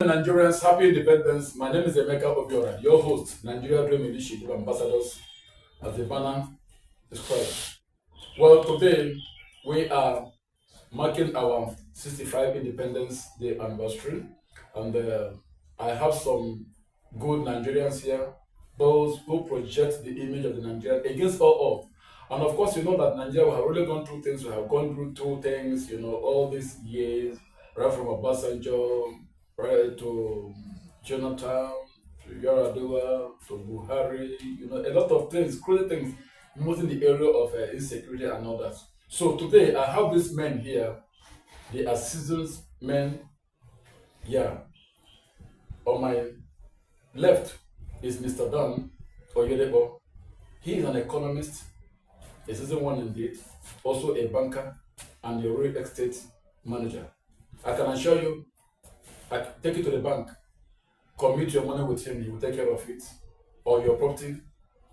Nigerians, happy independence. My name is Emeka Obiora, your host, Nigeria Dream Initiative Ambassadors, as the banner describes. Well, today we are marking our 65 Independence Day anniversary, and I have some good Nigerians here, those who project the image of the Nigerian against all odds. And of course, you know that Nigeria, we have really gone through things, we have gone through two things, all these years, right from Obasanjo, right to Jonathan, to Yaradua, to Buhari, a lot of things, crazy things, mostly in the area of insecurity and all that. So today I have these men here. They are seasoned men. Yeah. On my left is Mr. Dan Oyedepo. He is an economist, a seasoned one indeed, also a banker and a real estate manager. I can assure you, I can take you to the bank, commit your money with him, he will take care of it, or your property.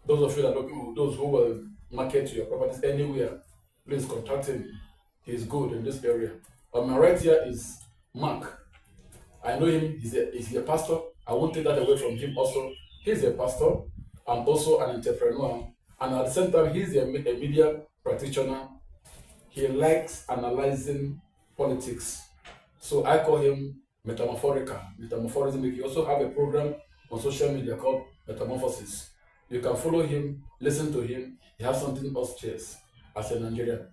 Those of you that are looking, those who will market your properties anywhere, please contact him. He's good in this area. On my right here is Mark. I know him, he's a pastor. I won't take that away from him also. He's a pastor and also an entrepreneur. And at the same time, he's a media practitioner. He likes analyzing politics. So I call him Metamorphorism. He also have a program on social media called Metamorphosis. You can follow him, listen to him. He has something upstairs as a Nigerian.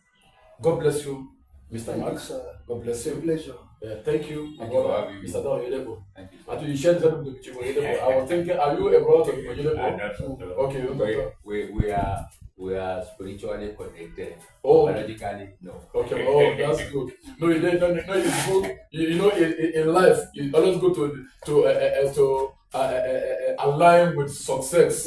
God bless you, Mr. Mark. God bless you. Pleasure. Thank you, Thank you for brother, having me. Mr. Don Oyedepo. Thank you. After you shared that with Oyedepo, I was thinking, are you a brother to Oyedepo? Okay, We are spiritually connected. Oh. Biologically, no. Okay, oh, that's good. No, it's good. In life, you always go to align with success.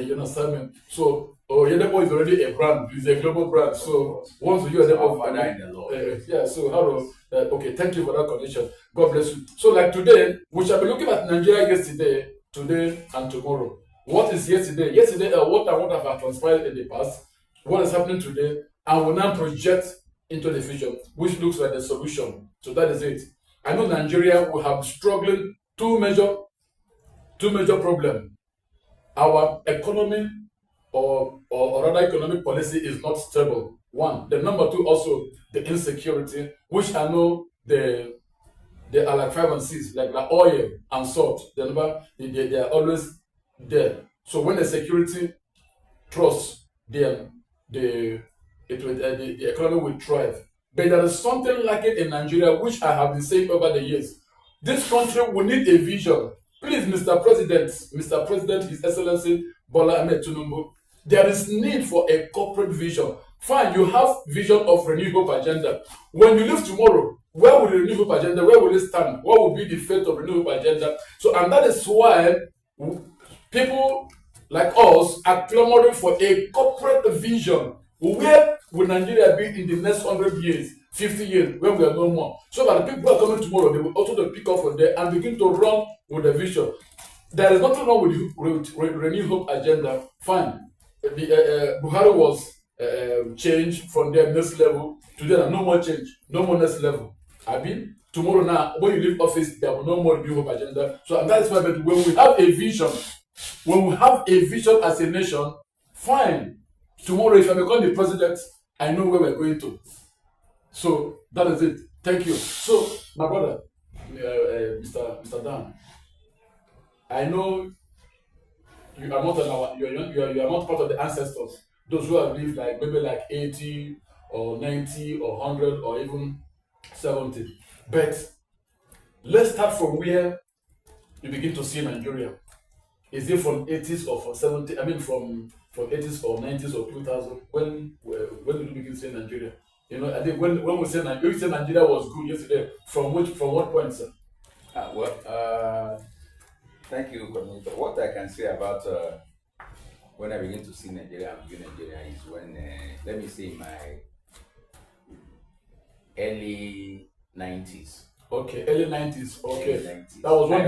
You understand me? So, Oyedepo is already a brand. It's a global brand. So, once you are Our Father in the Lord. yeah. So, how do? Okay, thank you for that connection. God bless you. So, like today, we shall be looking at Nigeria yesterday, today, and tomorrow. What is yesterday? Yesterday, what have transpired in the past, what is happening today, and we now project into the future, which looks like the solution. So that is it. I know Nigeria will have struggling two major problems. Our economy or rather economic policy is not stable. One. The number two also the insecurity, which I know they are like 5 and 6, like oil and salt. They are always there. So when the security trusts them, the economy will thrive. But there is something like it in Nigeria, which I have been saying over the years. This country will need a vision. Please, Mr. President, His Excellency Bola Ahmed Tinubu, there is need for a corporate vision. Fine, you have vision of renewable agenda. When you leave tomorrow, where will the renewable agenda, where will it stand? What will be the fate of renewable agenda? So, and that is why people like us are clamoring for a corporate vision. Where will Nigeria be in the next 100 years, 50 years, when we are no more? So that the people who are coming tomorrow, they will also pick up from there and begin to run with the vision. There is nothing wrong with Renew Hope agenda. Fine. Buhari was changed from their next level to there. No more change, no more next level. I mean, tomorrow now, when you leave office, there will no more Renew Hope agenda. So and that's why when we have a vision, as a nation, fine. Tomorrow, if I become the president, I know where we're going to. So that is it. Thank you. So, my brother, Mr. Dan, I know you are not you are not part of the ancestors. Those who have lived maybe 80 or 90 or 100 or even 70. But let's start from where you begin to see Nigeria. Is it from 80s or from 70? I mean, from 80s or 90s or 2000? When did you begin to say Nigeria? I think when we say Nigeria was good yesterday, from what point, sir? Thank you, Commander. What I can say about when I begin to see Nigeria and view Nigeria is when, let me say, my early 90s. Okay, early 90s. Okay, Early 90s. that was when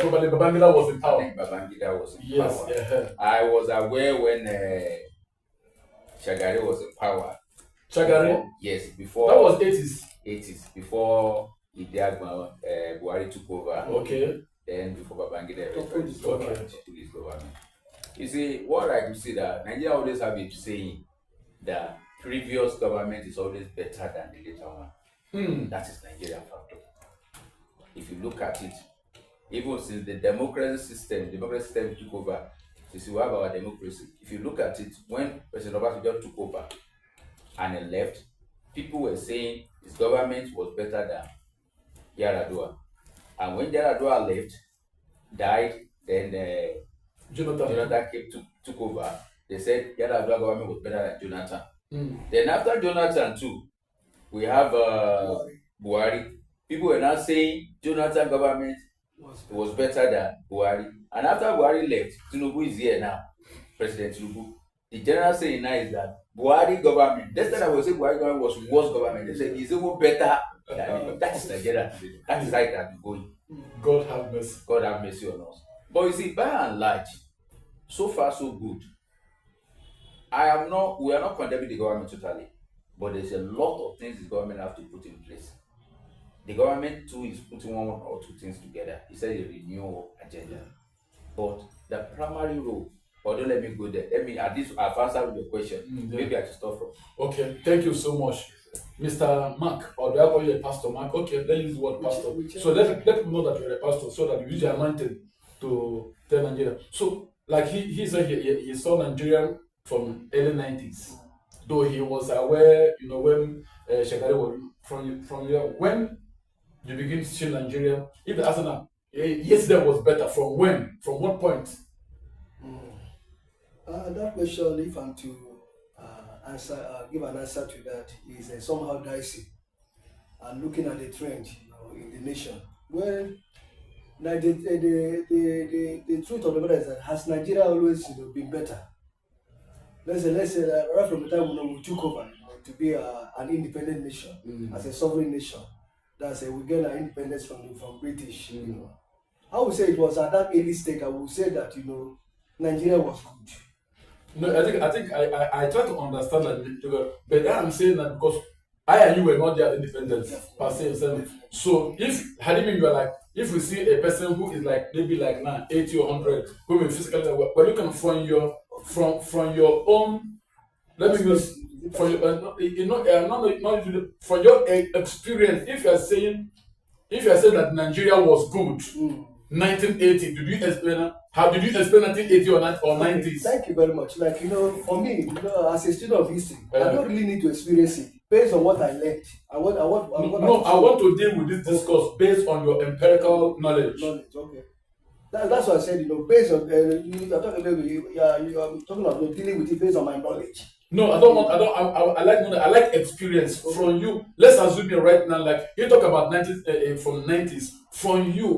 probably Babangida was in I power. think Babangida was in Yes, power. yeah. I was aware when Shagari was in power. Chagari. Yes, before That was 80s. 80s, before Buhari took over. Okay. Then before Babangida Okay. took his government. You see, what I could see that Nigeria always have a saying that previous government is always better than the later one. That is Nigeria factor. If you look at it, even since the democracy system took over, since we have our democracy, if you look at it, when President Obasanjo took over and he left, people were saying his government was better than Yaradua. And when Yaradua left, died, then Jonathan took over. They said Yaradua government was better than Jonathan. Then after Jonathan too, we have Buhari. People were now saying Jonathan government was better than Buhari. And after Buhari left, Tinubu is here now, President Tinubu. The general saying now is that Buhari government, that's that I was saying Buhari government was worse government. They said it's even better than that is Nigeria. That is how it has been going. God have mercy. God have mercy on us. But you see, by and large, so far so good. We are not condemning the government totally, but there's a lot of things the government have to put in place. The government too is putting one or two things together. He said a renewal agenda. But the primary role, or don't let me go there. I've answered your question. Maybe I should start from. Okay, thank you so much. Mr. Mark, or do I call you a pastor? Mark, okay, let's use the word pastor. So let people know that you're a pastor so that you use your anointing to tell Nigeria. So, like he said, he saw Nigeria from early 90s, though he was aware, when Shagari was from here. When you begin to see Nigeria, if the answer yesterday was better, from when? From what point? That question, if I'm to give an answer to that, is somehow dicey. And looking at the trend, in the nation, well, now the truth of the matter is that has Nigeria always been better? Let's say that right from the time we took over to be an independent nation, as a sovereign nation, that's we get our independence from British. I would say it was at that early stage. I would say that Nigeria was good. No, I think I try to understand that, but then I'm saying that because I and you were not their independent per se. So you are like, if we see a person who is like maybe like now 80 or 100, who may physically, we're looking from your own. Let me use from your not from your experience. If you are saying that Nigeria was good. 1980. Did you explain? How did you explain 1980 or 90s? Thank you very much. For me, as a student of history, I don't really need to experience it based on what I learned. I want to deal with this discourse based on your empirical knowledge. Okay. That's what I said. Based on you're talking about dealing with it based on my knowledge. No, I don't want. I like experience from you. Let's assume it right now. Like you talk about 90s from 90s. From you,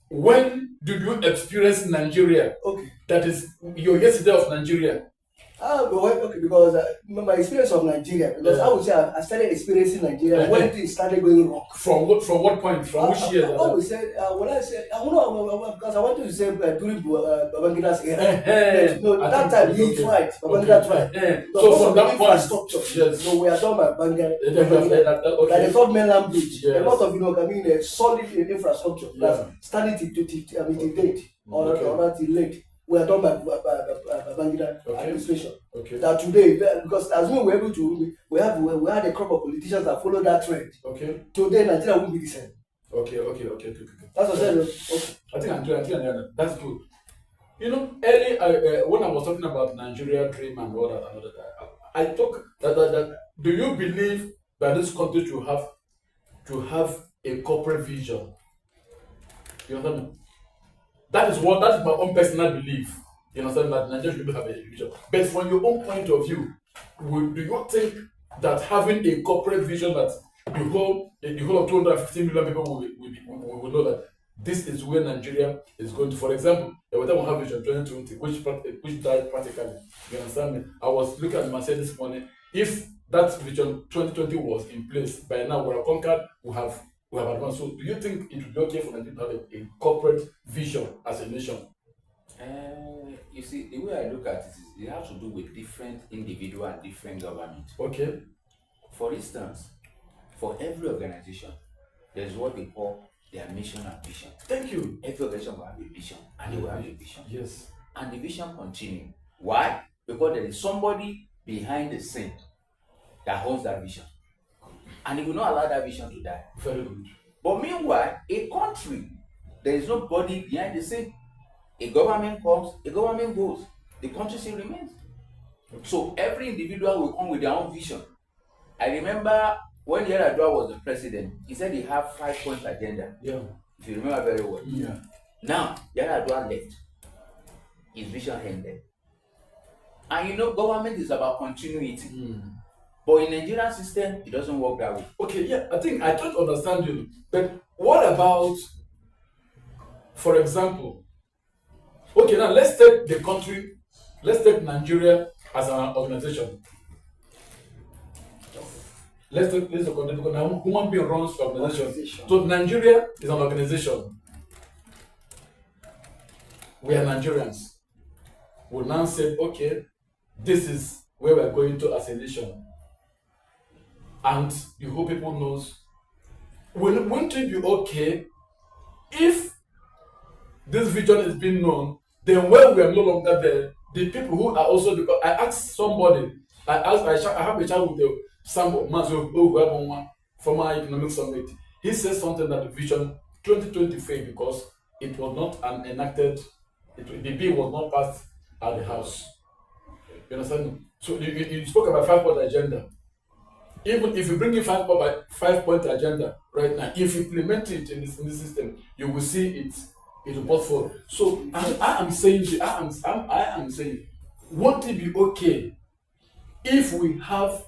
when did you experience Nigeria? Okay. That is your yesterday of Nigeria. Okay, because my experience of Nigeria, because I would say I started experiencing Nigeria when things started going wrong. From what point? From which year? I always said, because I wanted to say during Babangida's era. That time he tried, Babangida tried. So from that point, yes. So we are done by Babangida. Like the third mainland bridge, a lot of solid infrastructure that's starting to date or till late. We are done by Babangida administration. Okay. That today, because as we were able to, we had a crop of politicians that follow that trend. Okay. Today, Nigeria won't be the same. Okay. That's what I said. Okay. I think that's good. Early when I was talking about Nigeria dream and all that, I talk that do you believe that this country to have a corporate vision? You understand me? That is my own personal belief. You understand that Nigeria should have a vision. But from your own point of view, do you think that having a corporate vision that the whole of 250 million people will know that this is where Nigeria is going to? For example, we don't have vision 2020, which died practically. You understand me? I was looking at myself this morning. If that vision 2020 was in place, by now we are conquered, we have advanced. So do you think it would be okay for Nigeria to have a corporate vision as a nation? You see, the way I look at it is it has to do with different individual and different government. Okay. For instance, for every organization, there's what they call their mission and vision. Thank you. Every organization will have a vision, and they will have a vision. Yes. And the vision continue. Why? Because there is somebody behind the scene that holds that vision. And he will not allow that vision to die. Very good. But meanwhile, a country, there is nobody behind the scene. A government comes, a government goes. The country still remains. So every individual will come with their own vision. I remember when Oyedepo was the president, he said he had 5-point agenda. Yeah. If you remember very well. Yeah. Now, Oyedepo left. His vision ended. And government is about continuity. But in Nigerian system, it doesn't work that way. Okay, yeah, I think I don't understand you. But what about, for example, okay, now let's take the country, let's take Nigeria as an organization. Let's take this country because now human being runs the organization. So Nigeria is an organization. We are Nigerians. We now say, okay, this is where we are going to as a nation. And the whole people knows. Won't it be okay if this vision is being known, then when we are no longer there, the people who are also, because I asked somebody, I have a chat with the Sambo Mazo, former economic summit. He says something that the vision 2020 because it was not enacted, the bill was not passed at the house. You understand? So you spoke about 5-point agenda. Even if you bring in 5-point agenda right now, if you implement it in this system, you will see it will both fall. So I am saying, won't it be okay if we have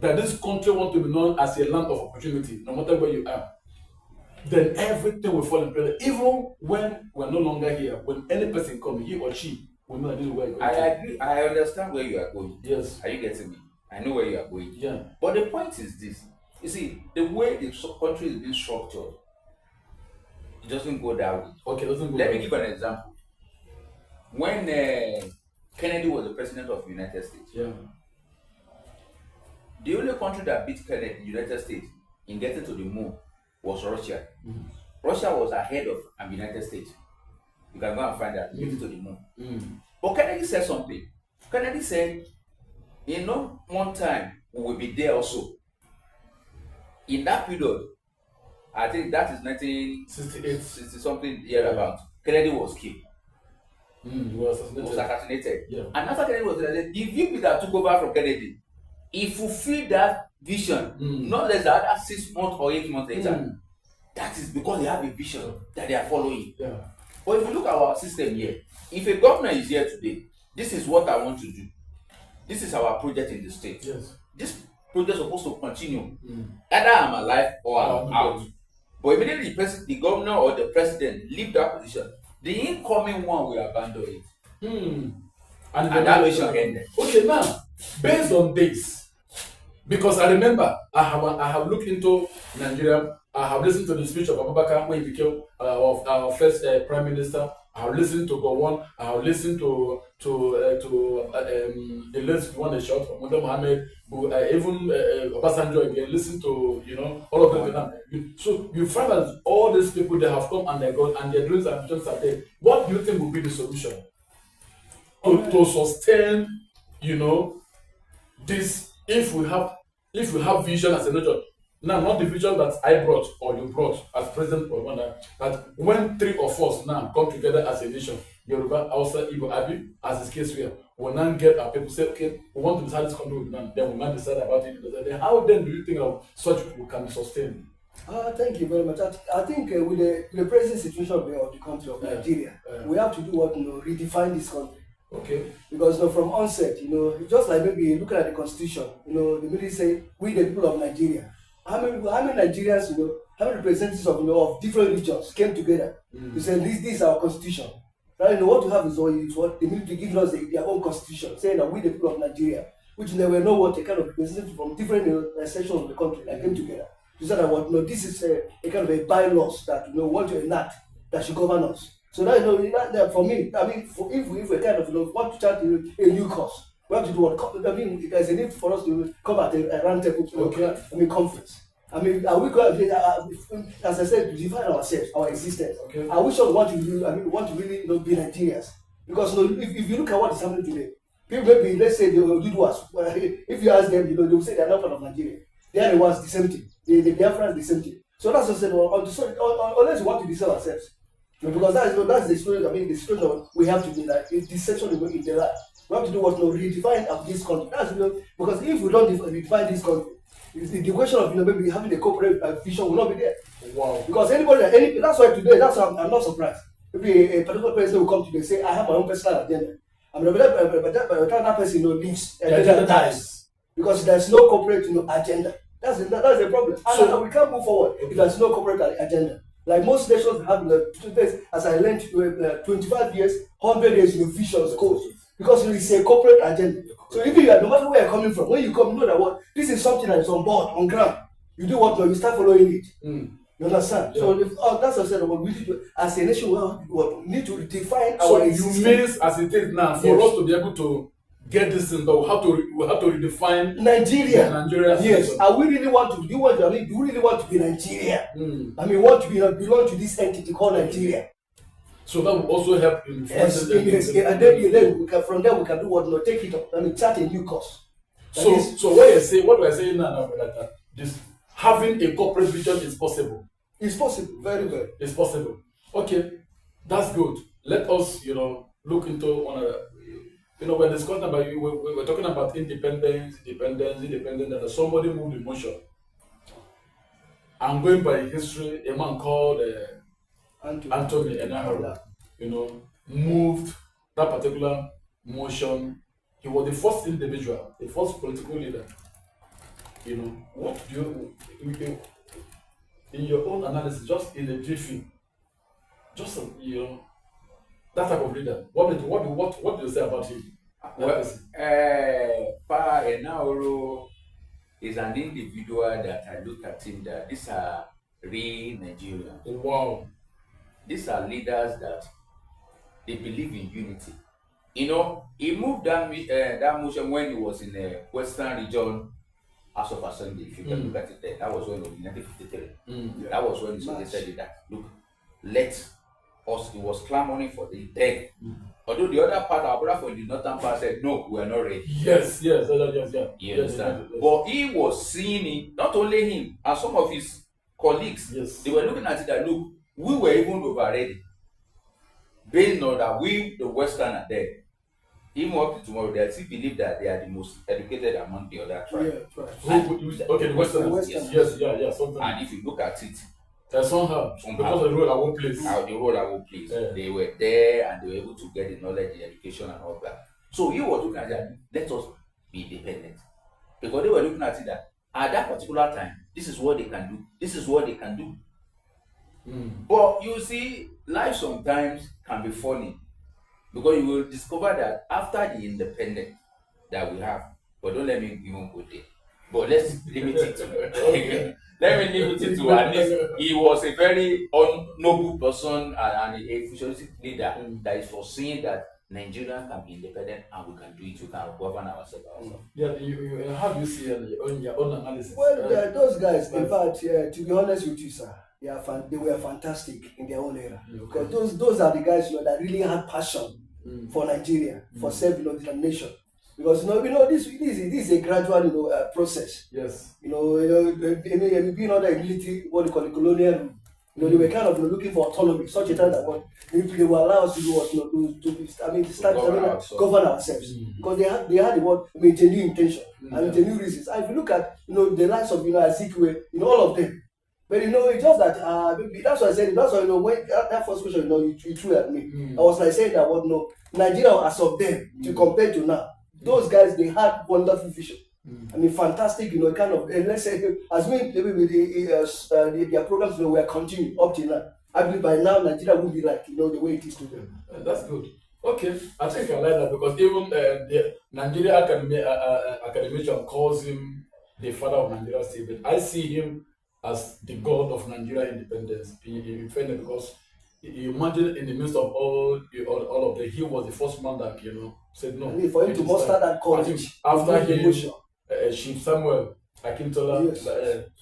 that this country want to be known as a land of opportunity, no matter where you are? Then everything will fall in place. Even when we're no longer here, when any person comes, he or she will know that this is where you're going. I agree. I understand where you are going. Yes. Are you getting me? I know where you are going. Yeah. But the point is this. You see, the way the country is being structured, it doesn't go that way. Okay, it doesn't go. Let me give an example. When Kennedy was the president of the United States, the only country that beat Kennedy, the United States, in getting to the moon was Russia. Russia was ahead of the United States. You can go and find that, getting to the moon. But Kennedy said something. Kennedy said, in no one time we will be there also. In that period, I think that is 1968, 60 something year about. Kennedy was killed. He was assassinated. Yeah. And after Kennedy was assassinated, the VP that took over from Kennedy, he fulfilled that vision, not less than 6 months or 8 months later. That is because they have a vision that they are following. Yeah. But if you look at our system here, if a governor is here today, this is what I want to do. This is our project in the state. Yes. This project is supposed to continue. Either I'm alive or I'm out. But immediately the governor or the president leave that position, the incoming one will abandon it. And that vision ended. Okay, now, based on this, because I remember I have looked into Nigeria. I have listened to the speech of Abubakar when he became our first prime minister. I have listened to Gowon. I have listened to the last one they shot from Muhammad Mohammed, who even Obasanjo again. Listen to all of them. So you find that all these people they have come and they gone and their dreams and visions are there. What do you think will be the solution to sustain this? If we have vision as a nation. Now, not the vision that I brought or you brought as President Rwanda, but when 3 of us now come together as a nation, Yoruba, Hausa, Igbo, Abi, as is case here, we'll now get our people say, okay, we want to decide this country with now, then we'll now decide about it. Then how then do you think of such people can sustain? Thank you very much. I think with the present situation of the country of Nigeria, we have to do what redefine this country. Okay. Because from onset, just like maybe looking at the constitution, the military say we the people of Nigeria. How many Nigerians, how many representatives of different regions came together to say this is our constitution. Right? What you have is what the military giving us their own constitution, saying that we the people of Nigeria, which they were know what a kind of representatives from different sections of the country that came together to say that this is a kind of a bylaws that want to enact that should govern us. So that for me, I mean, if we kind of want to chart a new course. We have to do what there's a need for us to come at a round table conference. I mean, are we going as I said, to define ourselves, our existence? Okay. Are we sure want to do? I mean, want to really be Nigerians? Because if you look at what is happening today, people maybe let's say they will do us. If you ask them, they will say they are not part of Nigeria. They are the ones the same thing. The Biafrans the same thing. So that's what I said. Unless we want to deceive ourselves, because that's the story. I mean, the situation we have to do that. It's deception in the life. We have to do what? Redefine this country. That's because if we don't redefine this country, the question of maybe having a corporate vision will not be there. Wow. Because that's why today, that's why I'm not surprised. Maybe a particular person will come today and say, I have my own personal agenda. I mean, by the time that person leaves, the agenda dies. Because there's no corporate agenda. That's the problem. And we can't move forward if there's no corporate agenda. Like most nations have, as I learned, 25 years, 100 years visions, goals. Because it's a corporate agenda. So even no matter where you're coming from, when you come, you know that what this is something that is on board, on ground. You do what? You start following it. You understand? Yeah. So that's what I said. We need to, as a nation, we need to define our existence. So you mean, as it is now, for us to be able to get this thing, but we have to redefine Nigeria. Yes. Nation. Are we really want to? Do you really want to be Nigeria? I mean, want to belong to this entity called Nigeria? So that will also help in yes, and then from there we can do what? Take it up. I mean, start a new course. So what do I say now? That this having a corporate vision is possible. It's possible, very well. It's possible. Okay, that's good. Let us, look into we're discussing about we're talking about independence, and somebody moved the motion. I'm going by history. A man called Anthony Enaharo, moved that particular motion. He was the first individual, the first political leader. What do you, in your own analysis, just in a briefing, just that type of leader? What do you say about him? Well, Pa Enaharo is an individual that I look at him that these are real Nigerians. Wow. These are leaders that they believe in unity. He moved that motion when he was in the Western Region House of Assembly. If you can look at it there, that was when it was in 1953. That was when he suggested that, look, let us, he was clamoring for the dead. Although the other part, our brother from the northern part said, no, we are not ready. Yes. You understand? Yes. But he was seeing it, not only him, and some of his colleagues, they were looking at it that, look, we were even over ready. Based on that, we, the Western, are there. Even up to tomorrow, they still believe that they are the most educated among the other tribes. Okay, the Western. Yes. Something. And if you look at it, somehow, because of the role I won't place. They were there and they were able to get the knowledge, the education, and all that. So he was looking at that, let us be independent. Because they were looking at it that at that particular time, this is what they can do. This is what they can do. But you see, life sometimes can be funny. Because you will discover that after the independence that we have, but don't let me even go there. But let's limit it to let me limit it to at least he was a very noble person and a futuristic leader that is foreseeing that Nigeria can be independent and we can do it. We can govern ourselves. Yeah, how do you see your own analysis? Well, those guys, in fact, to be honest with you, sir, they were fantastic in their own era. Because those are the guys that really had passion for Nigeria, for self-determination. Because this is a gradual process. Yes. Being under a military, what they call it, colonial. They were kind of looking for autonomy, such a time that they will allow us to do what to govern ourselves. Because they had the word genuine intention and genuine reasons. And if you look at the likes of Ezekiel, all of them. But it's just that that's what I said. That's why when that first question you threw at me, I was like saying that Nigeria as of then to compare to now, those guys they had wonderful vision. I mean, fantastic. Kind of let's say as their programs were continuing up till now. I believe by now Nigeria will be like the way it is today. That's good. Okay, I think I like that because even the Nigeria academician calls him the father of Nigeria state. I see him as the god of Nigeria independence. He defended because you imagine in the midst of all of them, he was the first man that said no. I mean, for him to muster that courage after him, Chief Samuel Akintola, Yes.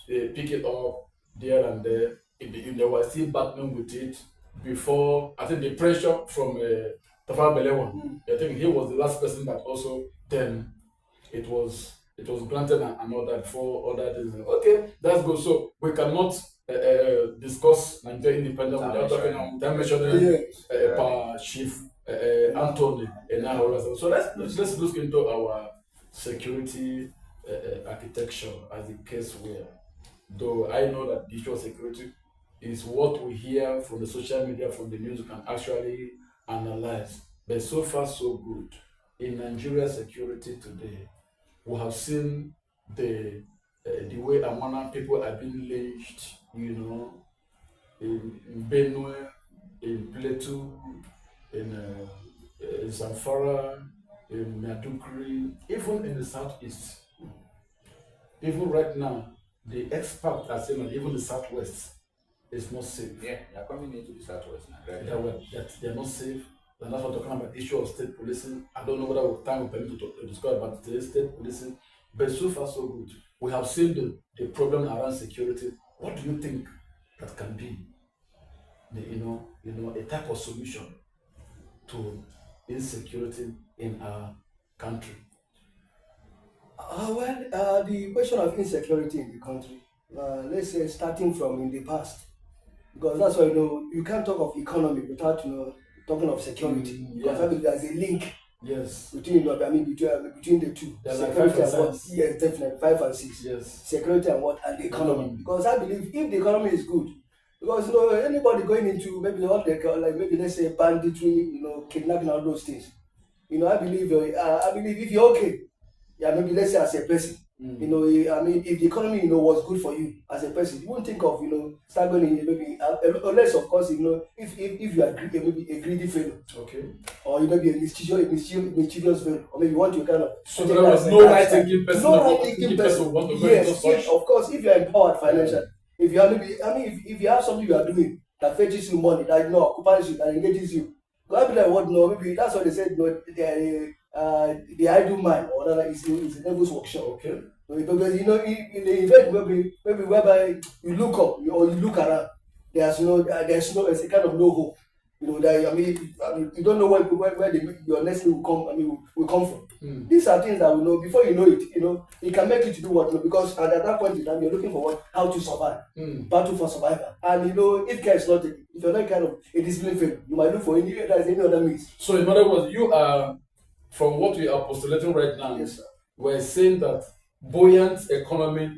they pick it up there and there. They were still battling with it before. I think the pressure from Tafawa Balewa. I think he was the last person that also then it was granted and all that for other things. Okay, that's good. So we cannot discuss Nigeria independence without talking without mentioning Yes. Pa Chief Anthony Enahoro. So let's look into our security architecture as the case where. Though I know that the issue of security is what we hear from the social media, from the news, you can actually analyze. But so far, so good. In Nigeria security today, we have seen the way Amana people are being lynched, in Benue, in Plateau, in Zamfara, in Madukri, even in the southeast. Even right now, the experts are saying that even the southwest is not safe. Yeah, they are coming into the southwest now. Right? That they are not safe. And that's what we're talking about the issue of state policing. I don't know whether time will permit to discuss about the state policing, but so far so good. We have seen the problem around security. What do you think that can be a type of solution to insecurity in our country? The question of insecurity in the country, let's say starting from in the past, because that's why you can't talk of economy without talking of security. Because I mean, there's a link. Yes. Between the two. There's like security 5 and and what? 6. Yes, definitely 5 and 6. Yes. Security and what and the economy. Because I believe if the economy is good, because anybody going into maybe what they call like maybe let's say banditry, kidnapping, all those things. I believe if you're okay. Yeah, maybe let's say as a person, if the economy, was good for you as a person, you won't think of, start going in maybe unless of course, if you are maybe a greedy fellow, okay, or you may be a mischievous fellow, or maybe you want to kind of. So there was no right-thinking person. No right-thinking person. Want to yes, of course, if you are empowered financially, if you are if you have something you are doing that fetches you money, that occupies you, that engages you, God be like what? No, maybe that's what they said. The idle mind or whatever is the devil's workshop. Okay. Because in the event maybe whereby you look up or you look around, there's a kind of no hope. That you don't know where your next meal will come from. These are things that we know before you know it. It can make you to do what because at that point in time you're looking for how to survive, battle for survival. And if care is not taken, if you're not kind of a disciplined failure, you might look for any other means. So in other words, you are from what we are postulating right now. Yes, sir. We're saying that buoyant economy.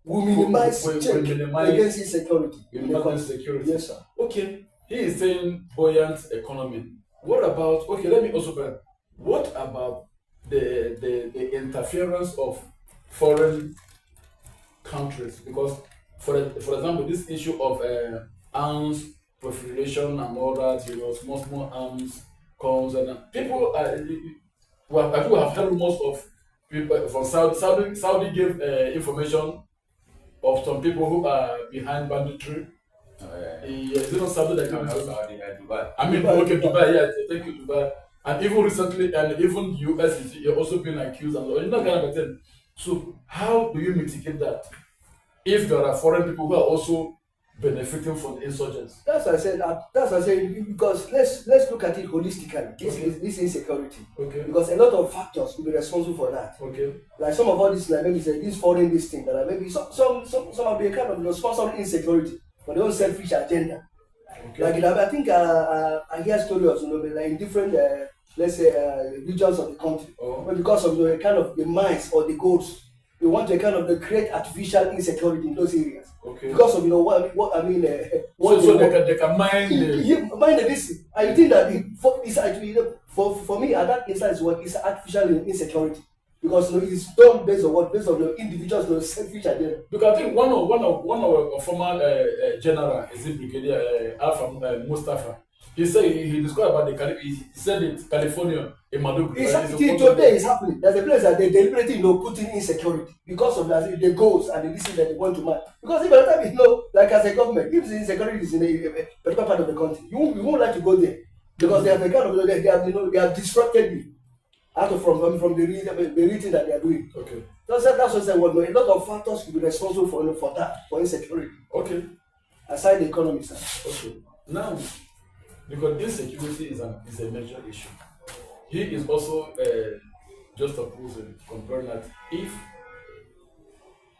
Will minimize against insecurity. Insecurity. Yes, sir. Okay. He is saying buoyant economy. What about let me also what about the interference of foreign countries? Because for example, this issue of arms proliferation and all that, small arms comes and people I think we have heard most of people from Saudi gave information of some people who are behind banditry. Is it not Saudi that Dubai? I mean, okay, Dubai, yeah, thank you, Dubai. And even recently, and even US is also being accused and all. It's not kind of a thing. So, how do you mitigate that? If there are foreign people who are also benefiting from the insurgents? That's what I said. Because let's look at it holistically. This insecurity. Okay. Because a lot of factors will be responsible for that. Okay. Like some of all this, like maybe say this foreign this thing that are maybe some of the kind of responsible insecurity for their own selfish agenda. Okay. Like I think I hear stories like in different let's say regions of the country. But because of the kind of the mines or the goals, they want to kind of create artificial insecurity in those areas. Okay. Because of what I mean. So they can mine mine this. I think that it's actually for me at that instance it's artificial insecurity. Because it's done based on the individual's selfish agenda. Because I think one of our former general, is it Brigadier Alpha Mustafa, he said he described about he said it California in Madrid. Today is happening. There's a place that they deliberately put in insecurity because of the goals and the decision that they want to make. Because if by the time like as a government, if the insecurity is in a particular part of the country, you won't like to go there because they have a kind of they have disrupted you. out of from the reading that they are doing. Okay. That's what I said. Well, a lot of factors could be responsible for that, for insecurity. Okay. Aside the economy, sir. Okay. Now, because insecurity is a major issue, he is also just opposing, comparing that if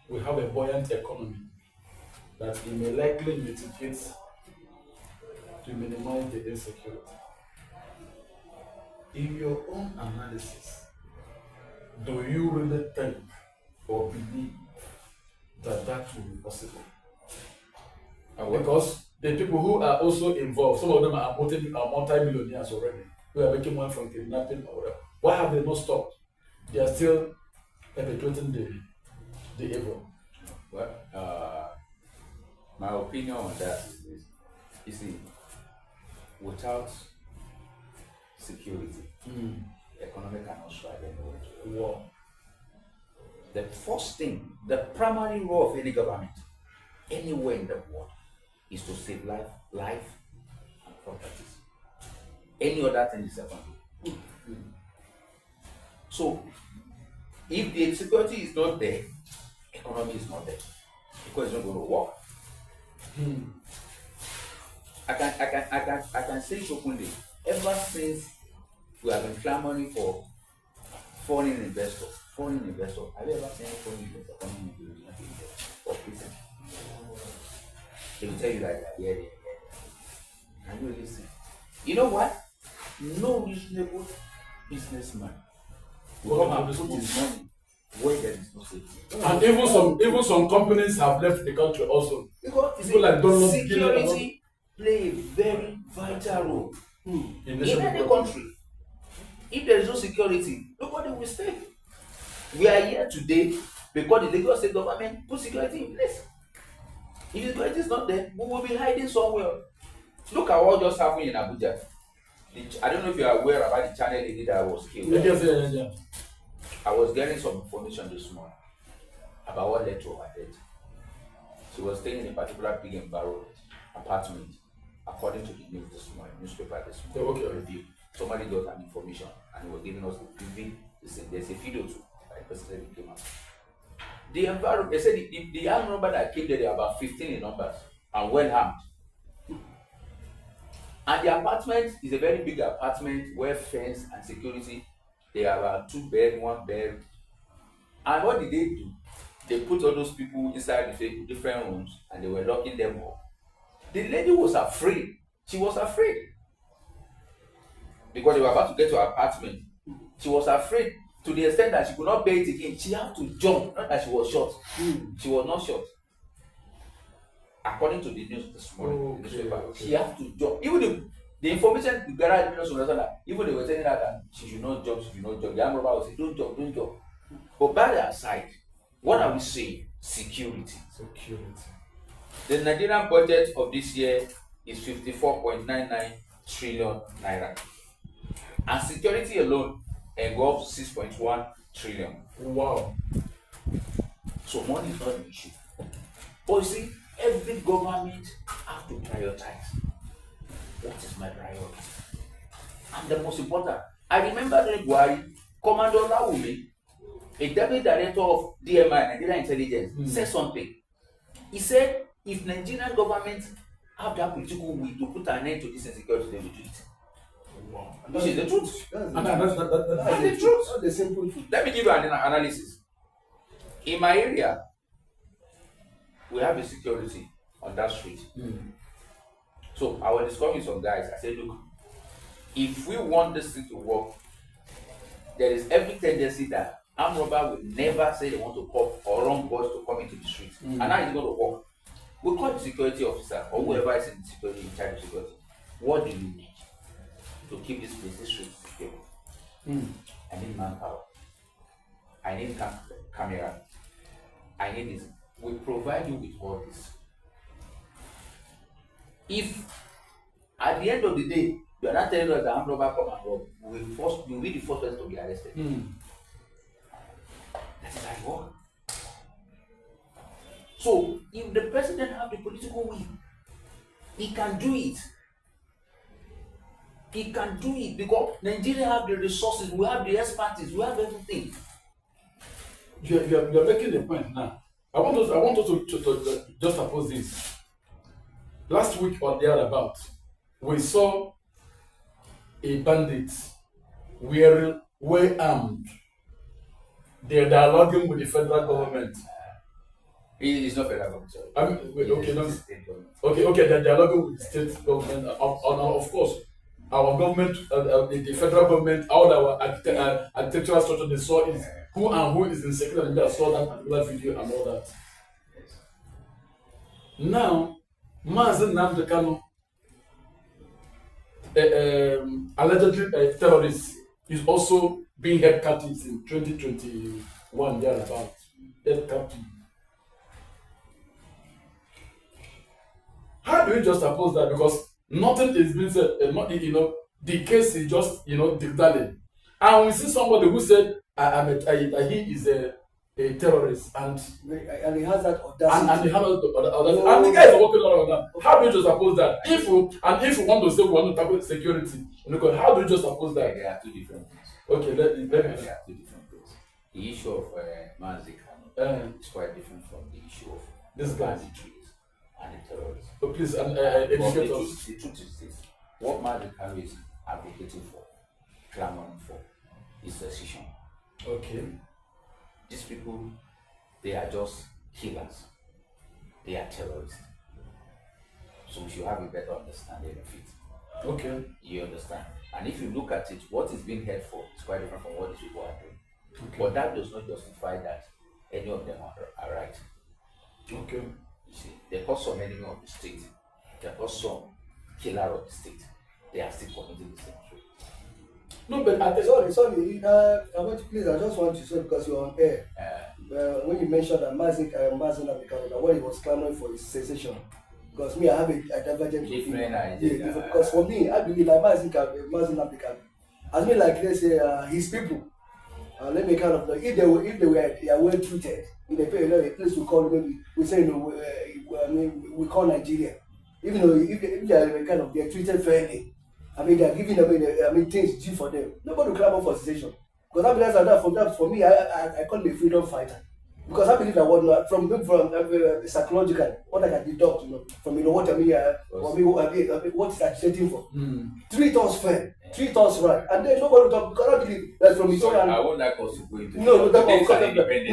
we have a buoyant economy, that it may likely mitigate to minimize the insecurity. In your own analysis, do you really think or believe that will be possible? Because the people who are also involved, some of them are multi-millionaires already, who are making money from kidnapping or whatever. Why have they not stopped? They are still perpetuating the evil. Well, my opinion on that is this. You see, without security, the economy cannot strive anywhere. War. The first thing, the primary role of any government, anywhere in the world, is to save life and properties. Any other thing is secondary. So, if the security is not there, economy is not there, because it's not going to work. I can say it openly. Ever since we have been clamoring for foreign investors, have you ever seen foreign investors coming into the country for business? They will tell you that yeah. Can you really see? You know what? No reasonable businessman will come and put his money where there is no safety. And even some companies have left the country also. Because people like Donald security play a very vital role in any country. If there is no security, nobody will stay. We are here today because the Lagos state government put security in place. If security is not there, we will be hiding somewhere. Look at what just happened in Abuja. I don't know if you are aware about the channel lady that was killed. Yeah. I was getting some information this morning about what led to her death. She was staying in a particular big environment apartment, according to the news this morning, newspaper this morning. Review. Somebody got an information and he was giving us the preview. There's a video too. Like person came out. The environment, they said the armed number that came there, they are about 15 in numbers and well armed. And the apartment is a very big apartment, well fenced and security. They have about 2 bed, 1 bed. And what did they do? They put all those people inside the different rooms and they were locking them up. The lady was afraid. She was afraid. Because they were about to get to her apartment. She was afraid to the extent that she could not bear it again. She had to jump, not that she was shot. She was not shot. According to the news this morning, she had to jump. Even the information the garage ministers understand that even they were telling her that she should not jump. The armed robber would say, don't jump. But by that side, what are we saying? Security. The Nigerian budget of this year is 54.99 trillion naira. And security alone engulfs 6.1 trillion. Wow. So money is not an issue. But you see, every government has to prioritize. What is my priority? And the most important, I remember during Buhari, Commander Lawumi, a deputy director of DMI, Nigerian Intelligence, said something. He said, if Nigerian government have that political will to put an end to this insecurity, they will do it. Wow. Which is the truth. That's the truth. That's the simple truth. Let me give you an analysis. In my area, we have a security on that street. So I was discussing with some guys. I said, look, if we want this thing to work, there is every tendency that armed robber will never say they want to call or run boys to come into the street. And now it's going to work. We call the security officer or whoever is in the security, in charge of security. What do you need to keep this place, this street secure? I need manpower. I need camera. I need this. We provide you with all this. If at the end of the day you are not telling us that armed robber come and rob, you will be the first person to be arrested. That is how it works. So if the president have the political will, he can do it. He can do it because Nigeria have the resources, we have the expertise, we have everything. You're making a point now. I want us to just oppose this. Last week or thereabout, we saw a bandit well armed. They're dialoguing with the federal government. It is not federal government. I mean, wait, okay, no. State government. Okay, they're dialoguing with the state government. Of course, our government, the federal government, all our architectural structure, they saw is who is in security. They saw that particular video and all that. Yes. Now, Mazen Nnamdi Kanu, allegedly a terrorist, is also being held captive in 2021 thereabout. Held captive. How do you just oppose that? Because nothing is being said, the case is just, dictated. And we see somebody who said, he is a terrorist, and he has that audacity. And he has the audacity. And the guys are working on that. How do you just oppose that? If we want to say we want to tackle security, how do you just oppose that? There are two different things. Okay, let me. There are two different things. The issue of Mazi Kanu is quite different from the issue of this guy and the terrorists. So please, educate us. The truth is this: what Mazi Kanu is advocating for, clamoring for, is secession. Okay. These people, they are just killers. They are terrorists. So we should have a better understanding of it. Okay. You understand? And if you look at it, what is being held for is quite different from what these people are doing. Okay. But that does not justify that any of them are right. Okay. You see, they cause some enemy of the state. They cause some killer of the state. They are still committing the same crime. No, but sorry. I want to please. I just want to say because you're on air. When you mentioned that Mazi Nnamdi Kanu, what he was clamoring for is cessation. Because me, I have a divergent different idea. Yeah, because for me, I believe like Mazi Nnamdi Kanu, as me like let's say his people. Let me kind of know if they are well treated in a place we call maybe we say we call Nigeria. Even though if they are kind of they are treated fairly. I mean, they are giving them things due for them. Nobody will clamor for cessation. Because I believe that for me, I call it a freedom fighter. Because I believe that from psychologically, what I can deduct, from what I mean, what is agitating for. 3 thoughts fair, 3 thoughts right, and then nobody will talk. Because I believe that from his own. I won't like us to go into definitely.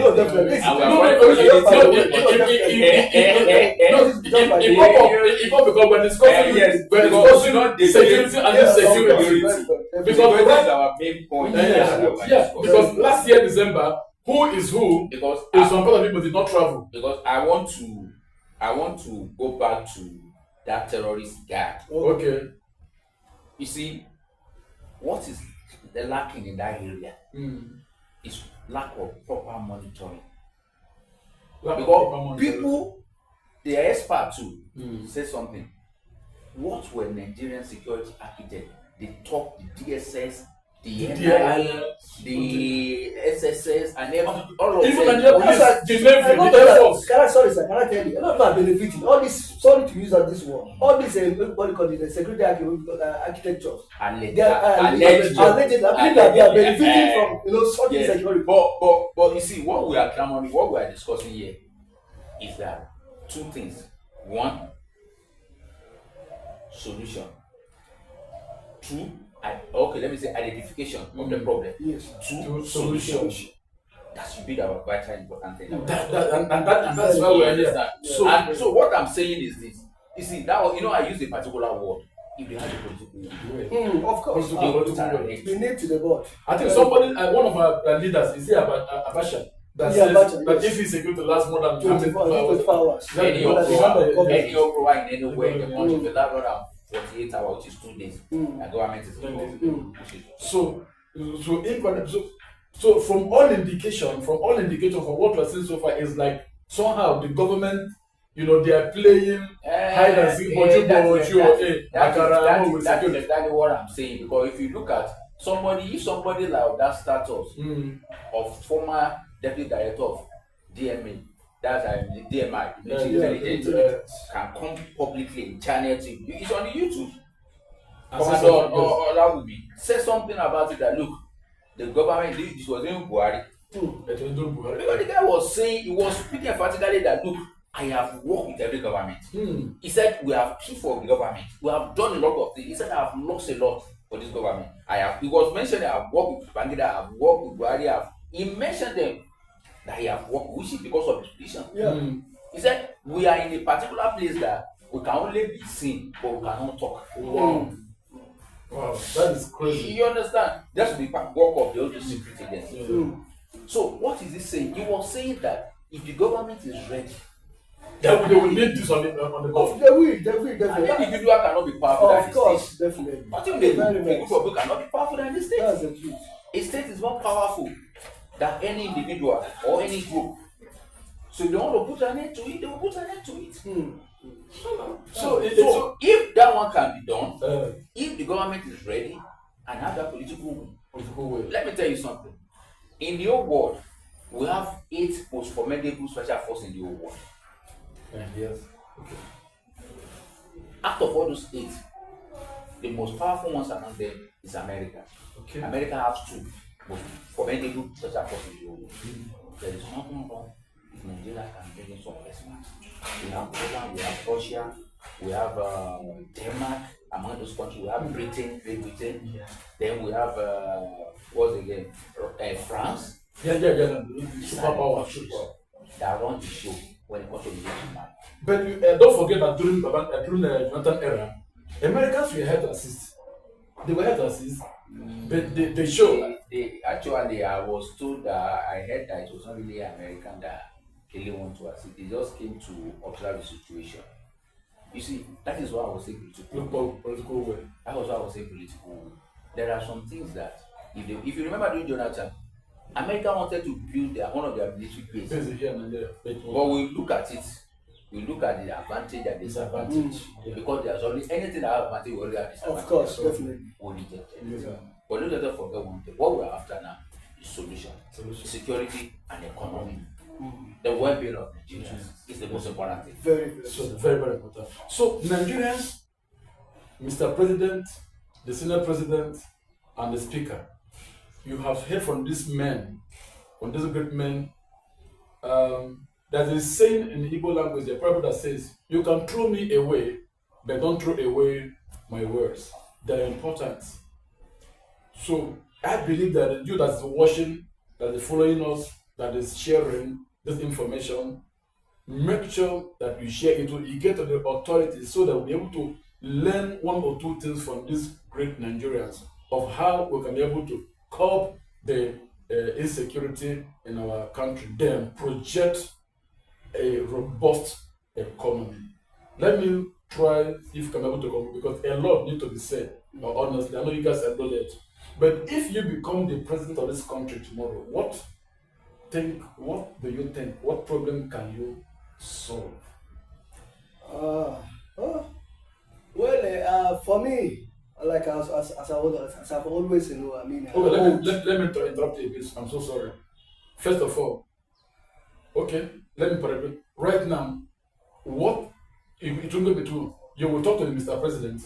Because when discussing security and insecurity, because that's our main point. Because last year December, who is who? Because some other people did not travel. Because I want to go back to that terrorist guy. Okay. You see, what is the lacking in that area is lack of proper monitoring. Because people, they are expert too. Say something. What were Nigerian security architects? They talk the DSS, the NIA, the SSS, and all of even them. Sorry, sir. Can I tell you? A lot of people are benefiting. All this, sorry to use this word. All this, what do you call it? The security architectures. Allegedly, they are benefiting from such security. But you see, what we are clamoring, what we are discussing here, is that 2 things. 1, solution. 2, let me say identification of the problem. Yes. 2, solution. That should be our vital important thing. That's why we understand. So what I'm saying is this. You see, that I use a particular word. If they have a political will. Of course. We need to the board. I think somebody, one of our leaders, is here about Abacha. That says that if he's secure to last more than 24 hours. Any opera in anywhere in the country will last more than 48 hours, which is 2 days. The government is involved. So from all indication, from what we're seeing so far is like somehow the government, they are playing hide and seek, that is exactly what I'm saying. Because if you look at somebody like that status of former deputy director of DMA, that's DMI, military intelligence, can come publicly in channel TV. It's on YouTube. Commander or that would be say something about it that look, the government this was in Buhari. Because the guy was saying, he was speaking emphatically that look, I have worked with every government. He said we have key for the government. We have done a lot of things. He said I have lost a lot for this government. He was mentioning I have worked with Bangida, I have worked with Buhari. He mentioned them that he have worked, which is because of his position. Yeah. He said we are in a particular place that we can only be seen, but we cannot talk. Wow, that is crazy. You understand? That's the work of the old secret agency. So what is he saying? He was saying that if the government is ready, they will need this on the government. They will, definitely. An individual cannot be powerful than Of the course, state. definitely. Nothing they do, a group of people cannot be powerful than the state. That's the truth. A state is more powerful than any individual or any group. So if they want to put an end to it, they will put an end to it. So if that one can be done, if the government is ready and have that political way, let me tell you something. In the whole world, we have 8 most formidable special forces in the whole world. Yes. Okay. Out of all those 8, the most powerful ones among them is America. Okay. America has 2 most formidable special forces in the whole world. There is nothing wrong if Nigeria can bring in some experts. We have Poland, we have Russia, we have Denmark. Among those countries, we have Britain, Great Britain. Then we have France. Superpower. That run the show when it comes to the map. But don't forget that during the Jonathan era, Americans were here to assist. They were here to assist. But they show. Actually, I was told that I heard that it was not really American that really want to assist. They just came to observe the situation. You see, that is why I was saying political way. That was why I was saying political way. There are some things that, if you remember during Jonathan, America wanted to build one of their military bases. But we look at it, we look at the advantage and disadvantage. Because there's only anything that has advantage, we already have disadvantage. Of course, definitely. We reject it. But don't let us forget one thing. What we're after now is solution. Security and economy. The well-being of Nigerians is the most important thing. Very important. So Nigerians, Mr. President, the Senate President, and the Speaker, you have heard from these men, from these great men. There's a saying in the Igbo language, the proverb that says, "You can throw me away, but don't throw away my words." They're important. So I believe that you that is watching, that is following us, that is sharing this information, make sure that you share it, you get to the authorities so that we'll be able to learn 1 or 2 things from these great Nigerians of how we can be able to curb the insecurity in our country, then project a robust economy. Let me try if you can be able to come, because a lot need to be said. Honestly, I know you guys know that. But if you become the president of this country tomorrow, what do you think? What problem can you solve? For me, like as I've always, I mean. Okay, let me interrupt you, please. I'm so sorry. First of all, okay, let me put it right now. What it will be true? You will talk to Mr. President.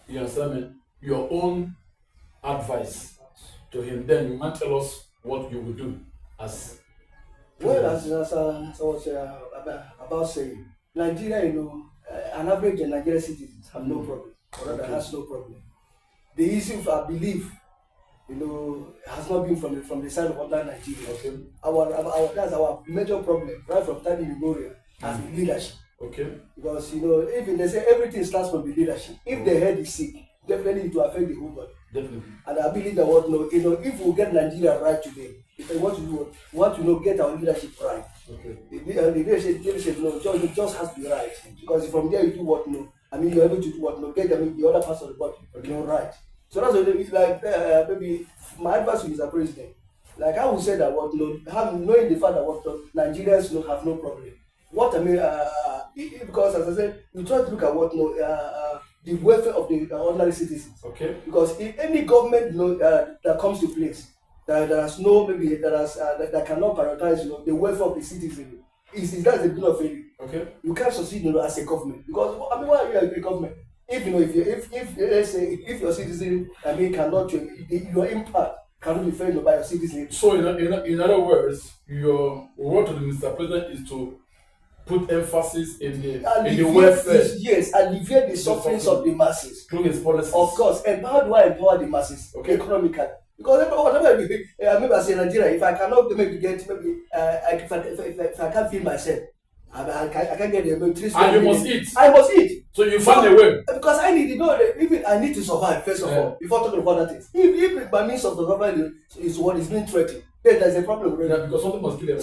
You understand me? Your own advice to him. Then you might tell us what you will do as. Well, as I was about saying, Nigeria, an average Nigerian citizens have no problem, or rather has no problem. The issue, I believe, has not been from the side of other Nigeria. Okay. That's our major problem, right from time immemorial, as the leadership. Okay. Because even they say everything starts from the leadership. If the head is sick, definitely it will affect the whole body. Definitely. And I believe that if we get Nigeria right today, if we want to get our leadership right. Okay. The leadership just has to be right. Because from there you do what you're able to do what get the other parts of the body right. So that's what it's like. Maybe my advice to Mr. President, like I would say that knowing the fact that Nigerians have no problem. What I mean, because as I said, you try to look at the welfare of the ordinary citizens. Okay. Because if any government that comes to place that cannot prioritize the welfare of the citizen, that's a bit of failure. Okay. You can't succeed as a government. Because why are you a government? if you know if let's say if your citizen cannot your impact cannot be felt by your citizen. So in other words, your word to the Mr. President is to put emphasis in the welfare. Yes, alleviate the sufferings of the masses through his policies. Of course, and how do I empower the masses economically? Because whatever maybe I say Nigeria, if I cannot maybe get if I can't feed myself, I can't get the military. And you must eat. I must eat. So you find a way. Because I need to know that even I need to survive first of all before talking about other things. If my means of survival is what is being threatened, then there's a problem already. Yeah, because something must kill them.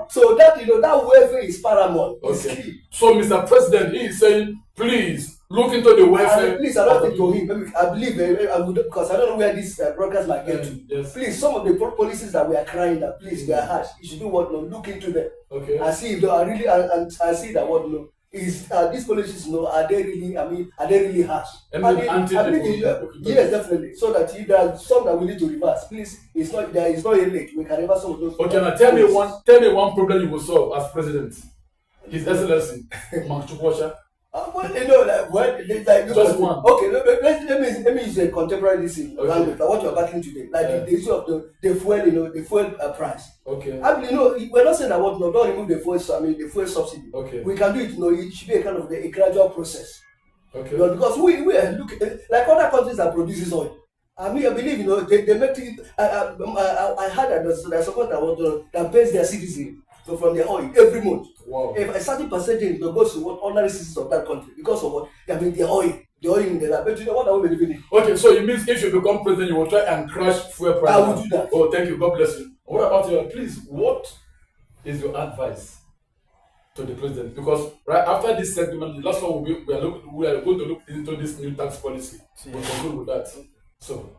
So that that welfare is paramount. It's key. So Mr. President, he is saying, please look into the welfare. Please, I don't think to him. I believe I would, because I don't know where these broadcasts might get to. Yes. Please, some of the policies that we are crying that please they are harsh. You should do what no, look into them. Okay. I see if they are really and I see that what no is these policies no are they really are they really harsh? Yes, definitely. So that if there are some that we need to reverse, please, there is no late. We can reverse some of those. Okay, now tell me one problem you will solve as president. His Excellency, Chukwuocha. Just one. Okay, let me use a contemporary language, like what you are battling today, like the issue of the fuel, the fuel price. Okay. I believe, we're not saying that don't remove the fuel, the fuel subsidy. Okay. We can do it. It should be a kind of a gradual process. Okay. Because we are looking like other countries that produces oil. I believe they make it. I heard that there's someone that pays their citizens from their oil every month. Wow. If a certain percentage goes to what ordinary citizens of that country because of what their oil in the lab. But you know what I will believe in? Okay, so it means if you become president, you will try and crash fuel prices. I will do that. Oh, thank you. God bless you. What about you? Please, what is your advice to the president? Because right after this segment, the last one we are going to look into this new tax policy. We'll conclude with that. So,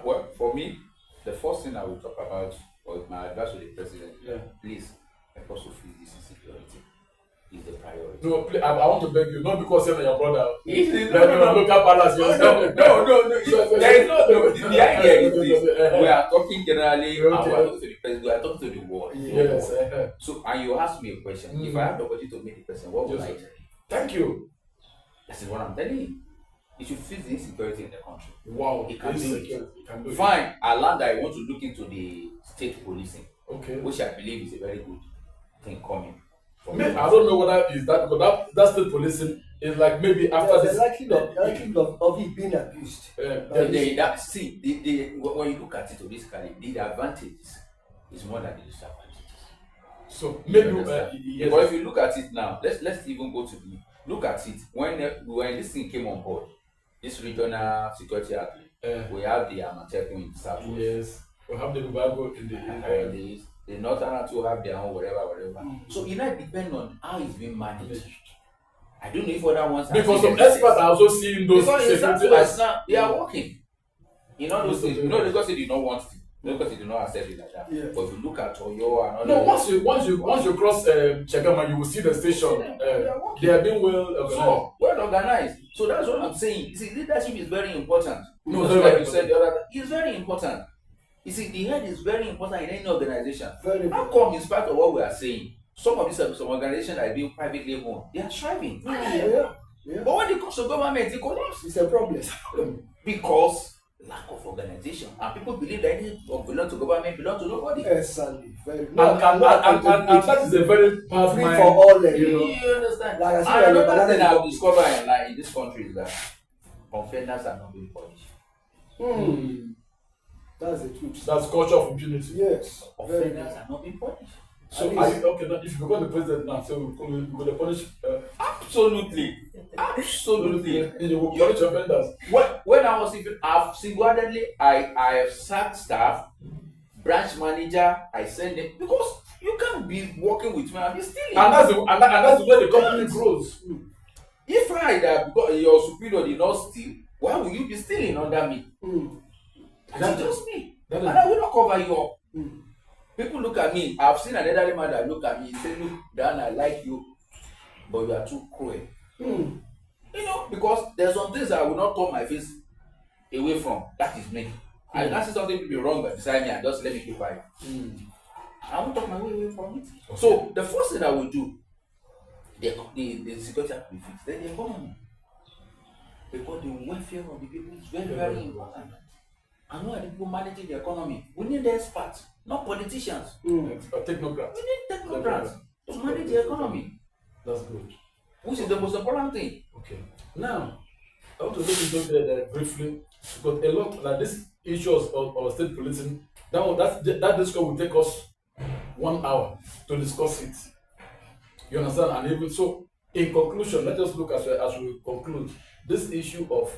well, for me, the first thing I will talk about, or my advice to the president, please help us to feel this insecurity is the priority. No, please, I want to beg you, not because you're your brother. No. Local palace. No. There is no. The idea is this. We are talking generally, and we are talking to the president. We are talking to the world. Yes. So, and you asked me a question. If I have the opportunity to meet the president, what would I tell you? Thank you. This is what I'm telling you. It should fix the insecurity in the country. Wow. It can do it. Fine. I learned that I want to look into the state policing. Okay. Which I believe is a very good thing coming. I don't know whether is that because that state policing is like maybe after this. Likelihood of it being abused. When you look at it holistically, the advantages is more than the disadvantages. So maybe yes. But if you look at it now, let's even go to look at it when this thing came on board, this regional security act, we have the Amateku in the south. Yes, we have the Rubago in the northern two have their own whatever. So it might depend on how it's being managed. I don't know if other ones because some experts are also seeing those security acts now. They are working. You know those things. Because they do not want it. Because they do not accept it like that. Yeah. But if you look at Oyo and other once you cross Chagama, you will see the station. They are being well organized. So well organized. So that's what I'm saying. You see, leadership is very important. No, like you said the other time, it's very important. You see, the head is very important in any organization. How come, in spite of what we are saying, some of these organizations that are being privately owned, they are thriving. Yeah. But when it comes to government, it collapses. It's a problem. Because lack of organization, and people believe that any belong to government belong to nobody. Exactly. And that is a very powerful free for all. You understand? Like another thing I've discovered in this country is that offenders are not being punished. That's the truth. That's culture of impunity. Yes. Offenders are not being punished. So are you okay now? If you become the president now, so we're going to punish. Absolutely. You will punish offenders. When I was I've single-handedly, I have sacked staff, branch manager. I send them because you can't be working with me and be stealing. And that's the way the company grows. If because your superior did not steal, why will you be stealing under me? That's just me. And I will not cover you up. People look at me. I've seen an elderly man that look at me and say, "Look, Dan, I like you, but you are too cruel." Because there's some things I will not turn my face away from. That is me. I can see something be wrong beside me and just let me keep quiet. I won't talk my way away from it. So the first thing I will do, the security have to be fixed. Then the economy, because the welfare of the people is very, very important. And who are the people managing the economy? We need experts, not politicians. Technocrats. We need technocrats to manage the economy. That's good. Which is the most important thing. Okay. Now, I want to look into there briefly, because a lot like this issues of state policing, that discussion will take us 1 hour to discuss it. You understand? And even so, in conclusion, let us look as we conclude this issue of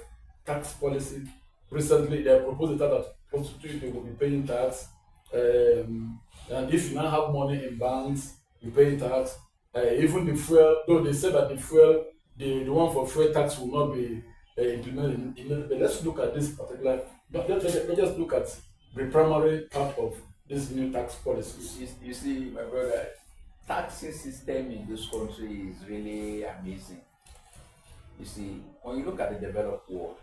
tax policy. Recently, they proposed that prostitutes will be paying tax, and if you now have money in banks, you pay tax. Even the fuel, though they said that the one for fuel tax will not be implemented. But let's look at this particular. Let's just look at the primary part of this new tax policy. You see, my brother, taxing system in this country is really amazing. You see, when you look at the developed world,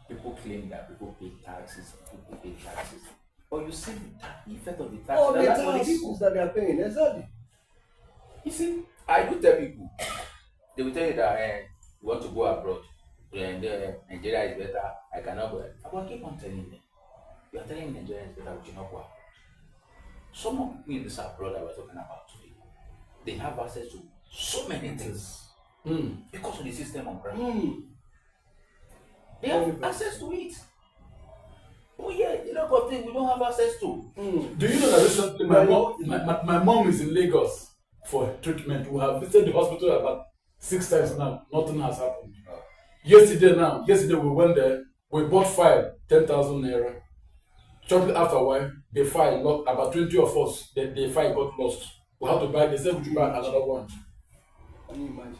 people claim that people pay taxes, but you see the effect of the tax. Oh, the taxes that they are paying, exactly. You see, I do tell people, they will tell you that you want to go abroad, and Nigeria is better, I cannot go. I will keep on telling them, you are telling Nigeria is better, but you not go abroad. Some of people in this abroad that we're talking about today, they have access to so many things because of the system on ground. They have access to it. Oh yeah, a lot of things we don't have access to. Do you know that recently my mom is in Lagos for treatment? We have visited the hospital about 6 times now. Nothing has happened. Yesterday we went there. We bought file 10,000 naira. Shortly after a while, the file lost. About 20 of us, the file got lost. We had to buy. They said we should buy another one. Can you imagine?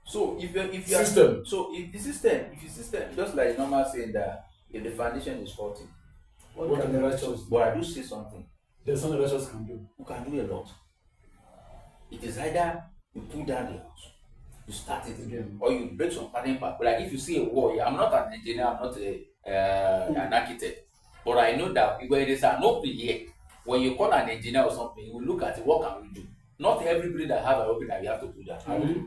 So if the system, just like normal saying that if the foundation is faulty, what can the righteous do? But I do say something. There's something the righteous can do. You can do a lot. It is either you pull down the house, you start it again, or you break some pattern back. Like if you see a wall, I'm not an engineer, I'm not an architect, but I know that when there is an open here, when you call an engineer or something, you will look at it, what can we do? Not everybody that have an open that we have to do that.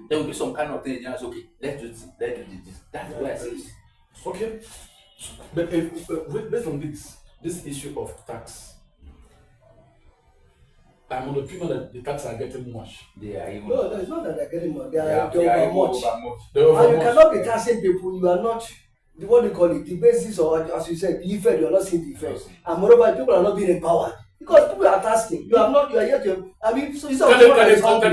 There will be some kind of thing. Okay, let's do this. That's where I say it. Okay, but based on this issue of tax, I'm on the opinion that the tax are getting much. They are even. No, it's not that they're getting much. They are over much. And you cannot be taxing people. You are not. What do you call it? The basis, or as you said, the effect. You are not seeing the effect. And moreover, people are not being empowered. Because people are tasking. You are yet to. I mean, so it's can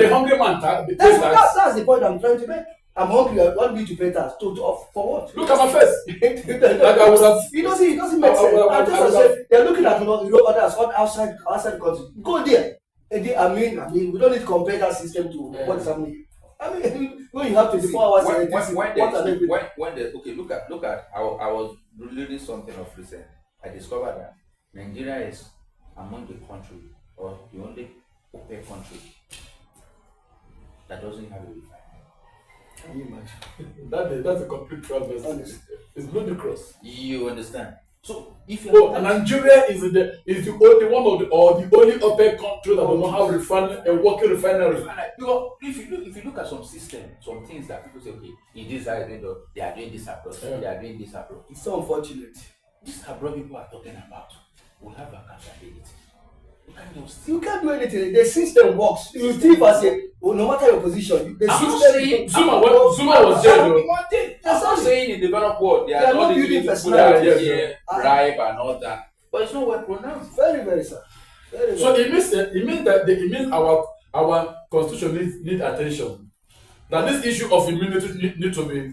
the hungry man tax? That's the point I'm trying to make. I'm hungry. I want you to pay tax. For what? Look at my face. It doesn't make sense. And just as I said, they're looking at others outside the country. Go there. I mean, we don't need to compare that system to what is happening. I mean, when you have 24 hours, look at. I was reading something of recent. I discovered that Nigeria is among the country or the only OPEC country that doesn't have a refinery. Can you imagine? That's a complete travesty. It's ludicrous. You understand? So if you Nigeria is the only one of the only OPEC country that does not have a working refinery. If you look at some things that people say, okay, in this area they are doing this abroad, they are doing this abroad. It's so unfortunate. This abroad people are talking about will have accountability. You can't do anything. The system works. You still no matter your position, the system. Zuma was there. I'm not saying in the developed world they are not building personality, bribe and all that, but it's not well pronounced. Very, very sad. So it means our constitution needs attention. That this issue of immunity need to be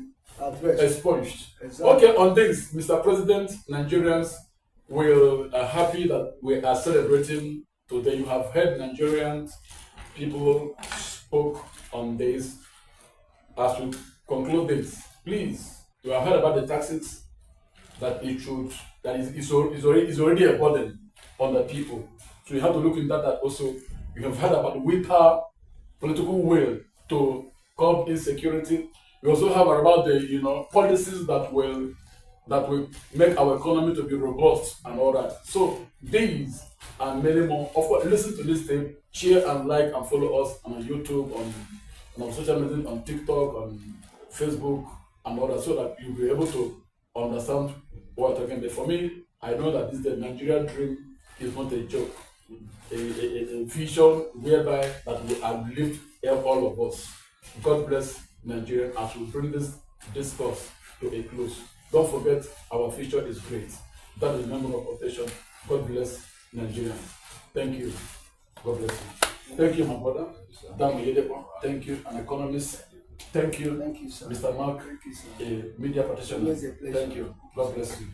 expunged. Exactly. Okay, on this, Mr. President, Nigerians are happy that we are celebrating today. You have heard Nigerian people spoke on this. As we conclude this, please, you have heard about the taxes that is already a burden on the people. So you have to look into that also. You have heard about the willpower, political will to curb insecurity. We also have about the policies that will make our economy to be robust and all that. So these and many more. Of course, listen to this tape, share and like and follow us on YouTube, on and on social media, on TikTok, on Facebook, and all that, so that you'll be able to understand what I'm talking about. For me, I know that this the Nigerian dream is not a joke, a vision whereby that will uplift all of us. God bless Nigeria as we bring this discourse to a close. Don't forget, our future is great. That is the number of quotation. God bless Nigeria. Thank you. God bless you. Thank you, my brother. Oyedepo. Thank you, an economist. Thank you, Thank you, sir. Mr. Mark, Thank you, sir. a media practitioner. Always a pleasure. Thank you. God bless you.